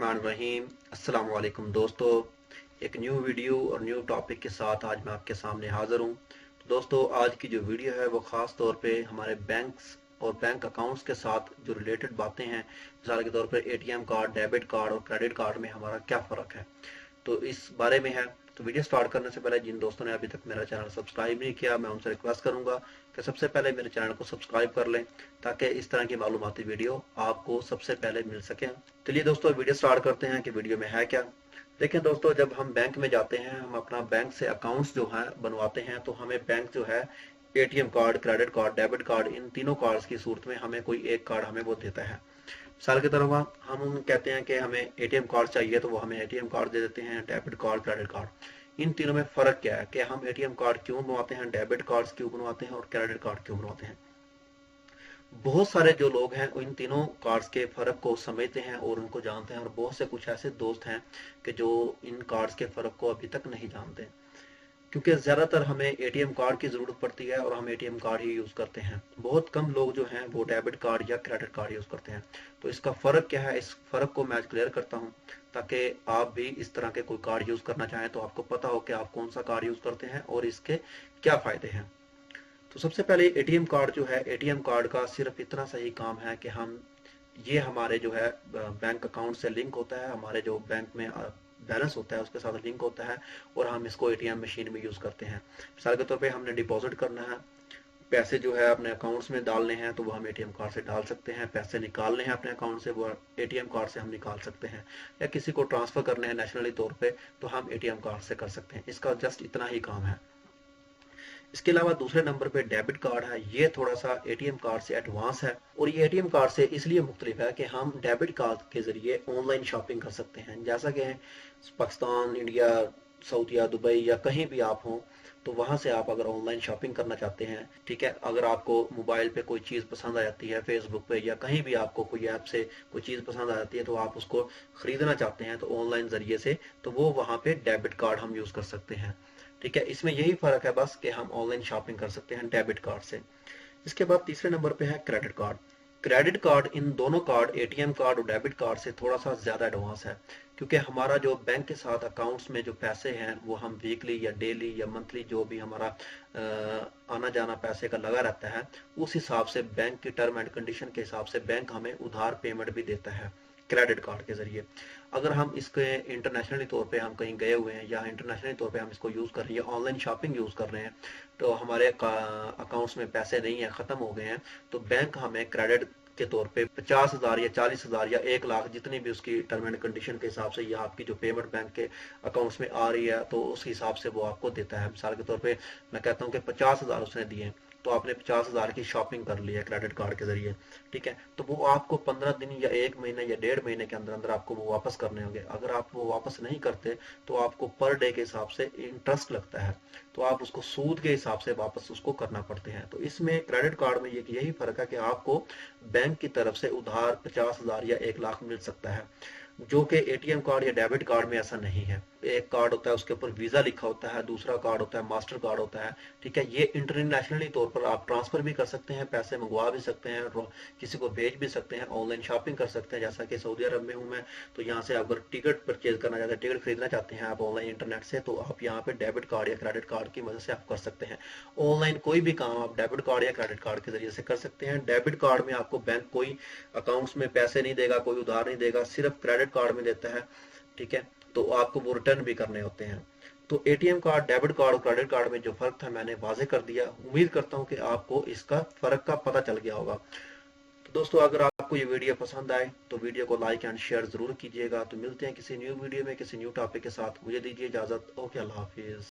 बिस्मिल्लाहिर्रहमानिर्रहीम। अस्सलाम वालेकुम दोस्तों, एक न्यू वीडियो और न्यू टॉपिक के साथ आज मैं आपके सामने हाज़िर हूँ। तो दोस्तों, आज की जो वीडियो है वो ख़ास तौर पे हमारे बैंक्स और बैंक अकाउंट्स के साथ जो रिलेटेड बातें हैं, मिसाल के तौर पे एटीएम कार्ड, डेबिट कार्ड और क्रेडिट कार्ड में हमारा क्या फ़र्क है, तो इस बारे में है। तो वीडियो स्टार्ट करने से पहले जिन दोस्तों ने अभी तक मेरा चैनल सब्सक्राइब नहीं किया, मैं उनसे रिक्वेस्ट करूंगा कि सबसे पहले मेरे चैनल को सब्सक्राइब कर लें, ताकि इस तरह की मालूमाती वीडियो आपको सबसे पहले मिल सके। चलिए दोस्तों, वीडियो स्टार्ट करते हैं कि वीडियो में है क्या। देखें दोस्तों, जब हम बैंक में जाते हैं, हम अपना बैंक से अकाउंट्स जो है बनवाते हैं, तो हमें बैंक जो है ATM card, credit card, debit card, इन तीनों कार्ड्स की सूरत में हमें कोई एक कार्ड हमें वो देता है। मिसाल की तरह हम उन कहते हैं कि हमें एटीएम कार्ड चाहिए, तो वो हमें एटीएम कार्ड दे देते हैं, डेबिट कार्ड, क्रेडिट कार्ड। इन तीनों में फ़र्क क्या है कि हम एटीएम कार्ड क्यों बनवाते हैं, डेबिट कार्ड्स क्यों बनवाते हैं और क्रेडिट कार्ड क्यों बनवाते हैं। बहुत सारे जो लोग हैं इन तीनों कार्ड्स के फ़र्क को समझते हैं और उनको जानते हैं, और बहुत से कुछ ऐसे दोस्त हैं कि जो इन कार्ड्स के फ़र्क को अभी तक नहीं जानते, क्योंकि ज़्यादातर हमें एटीएम कार्ड की ज़रूरत पड़ती है और हम एटीएम कार्ड ही यूज़ करते हैं। बहुत कम लोग जो हैं वो डेबिट कार्ड या क्रेडिट कार्ड यूज़ करते हैं। तो इसका फ़र्क क्या है, इस फ़र्क को मैं आज क्लियर करता हूँ, ताकि आप भी इस तरह के कोई कार्ड यूज़ करना चाहें तो आपको पता हो कि आप कौन सा कार्ड यूज़ करते हैं और इसके क्या फ़ायदे हैं। तो सबसे पहले एटीएम कार्ड जो है, एटीएम कार्ड का सिर्फ इतना सा ही काम है कि ये हमारे जो है बैंक अकाउंट से लिंक होता है, हमारे जो बैंक में बैलेंस होता है उसके साथ लिंक होता है, और हम इसको एटीएम मशीन में यूज़ करते हैं। मिसाल के तौर पे हमने डिपॉजिट करना है, पैसे जो है अपने अकाउंट्स में डालने हैं, तो वो हम एटीएम कार्ड से डाल सकते हैं। पैसे निकालने हैं अपने अकाउंट से, वो एटीएम कार्ड से हम निकाल सकते हैं। या किसी को ट्रांसफ़र करने हैं नेशनली तौर पे, तो हम एटीएम कार्ड से कर सकते हैं। इसका जस्ट इतना ही काम है। इसके अलावा दूसरे नंबर पे डेबिट कार्ड है। ये थोड़ा सा एटीएम कार्ड से एडवांस है, और ये एटीएम कार्ड से इसलिए मुख्तलिफ है कि हम डेबिट कार्ड के ज़रिए ऑनलाइन शॉपिंग कर सकते हैं। जैसा कि पाकिस्तान, इंडिया, सऊदीया, दुबई या कहीं भी आप हों, तो वहाँ से आप अगर ऑनलाइन शॉपिंग करना चाहते हैं, ठीक है, अगर आपको मोबाइल पे कोई चीज़ पसंद आ जाती है, फेसबुक पे या कहीं भी आपको कोई ऐप से कोई चीज़ पसंद आ जाती है, तो आप उसको ख़रीदना चाहते हैं तो ऑनलाइन ज़रिए से, तो वो वहाँ पे डेबिट कार्ड हम यूज़ कर सकते हैं। ठीक है, इसमें यही फ़र्क है बस कि हम ऑनलाइन शॉपिंग कर सकते हैं डेबिट कार्ड से। इसके बाद तीसरे नंबर पे है क्रेडिट कार्ड। क्रेडिट कार्ड इन दोनों कार्ड, एटीएम कार्ड और डेबिट कार्ड से थोड़ा सा ज़्यादा एडवांस है, क्योंकि हमारा जो बैंक के साथ अकाउंट्स में जो पैसे हैं वो हम वीकली या डेली या मंथली जो भी हमारा आना जाना पैसे का लगा रहता है, उस हिसाब से बैंक की टर्म एंड कंडीशन के हिसाब से बैंक हमें उधार पेमेंट भी देता है क्रेडिट कार्ड के ज़रिए। अगर हम इसके इंटरनेशनली तौर पे हम कहीं गए हुए हैं या इंटरनेशनली तौर पे हम इसको यूज़ कर रहे हैं या ऑनलाइन शॉपिंग यूज़ कर रहे हैं, तो हमारे अकाउंट्स में पैसे नहीं है, ख़त्म हो गए हैं, तो बैंक हमें क्रेडिट के तौर पे 50,000 या 40,000 या 1 लाख, जितनी भी उसकी टर्म एंड कंडीशन के हिसाब से या आपकी जो पेमेंट बैंक के अकाउंट्स में आ रही है, तो उस हिसाब से वो आपको देता है। मिसाल के तौर पे मैं कहता हूँ कि 50,000 उसने दिए, तो आपने 50,000 की शॉपिंग कर ली है क्रेडिट कार्ड के जरिए, ठीक है, तो वो आपको 15 दिन या 1 महीने या 1.5 महीने के अंदर अंदर आपको वो वापस करने होंगे। अगर आप वो वापस नहीं करते, तो आपको पर डे के हिसाब से इंटरेस्ट लगता है, तो आप उसको सूद के हिसाब से वापस उसको करना पड़ते हैं। तो इसमें क्रेडिट कार्ड में यही फ़र्क है कि आपको बैंक की तरफ से उधार 50,000 या 1 लाख मिल सकता है, जो कि एटीएम कार्ड या डेबिट कार्ड में ऐसा नहीं है। एक कार्ड होता है, उसके ऊपर वीज़ा लिखा होता है, दूसरा कार्ड होता है मास्टर कार्ड होता है, ठीक है। ये इंटरनेशनली तौर पर आप ट्रांसफ़र भी कर सकते हैं, पैसे मंगवा भी सकते हैं, किसी को भेज भी सकते हैं, ऑनलाइन शॉपिंग कर सकते हैं। जैसा कि सऊदी अरब में हूँ मैं, तो यहाँ से अगर टिकट परचेज करना चाहते हैं, टिकट खरीदना चाहते हैं आप ऑनलाइन इंटरनेट से, तो आप यहाँ पे डेबिट कार्ड या क्रेडिट कार्ड की मदद से आप कर सकते हैं। ऑनलाइन कोई भी काम आप डेबिट कार्ड या क्रेडिट कार्ड के जरिए से कर सकते हैं। डेबिट कार्ड में आपको बैंक कोई अकाउंट्स में पैसे नहीं देगा, कोई उधार नहीं देगा, सिर्फ क्रेडिट कार्ड में देता है, ठीक है, तो आपको वो रिटर्न भी करने होते हैं। तो एटीएम कार्ड, डेबिट कार्ड और क्रेडिट कार्ड में जो फ़र्क था मैंने वाज़ेह कर दिया। उम्मीद करता हूँ कि आपको इसका फ़र्क का पता चल गया होगा। तो दोस्तों, अगर आपको ये वीडियो पसंद आए तो वीडियो को लाइक एंड शेयर ज़रूर कीजिएगा। तो मिलते हैं किसी न्यू वीडियो में किसी न्यू टॉपिक के साथ। मुझे दीजिए इजाज़त। ओके, अल्लाह हाफिज़।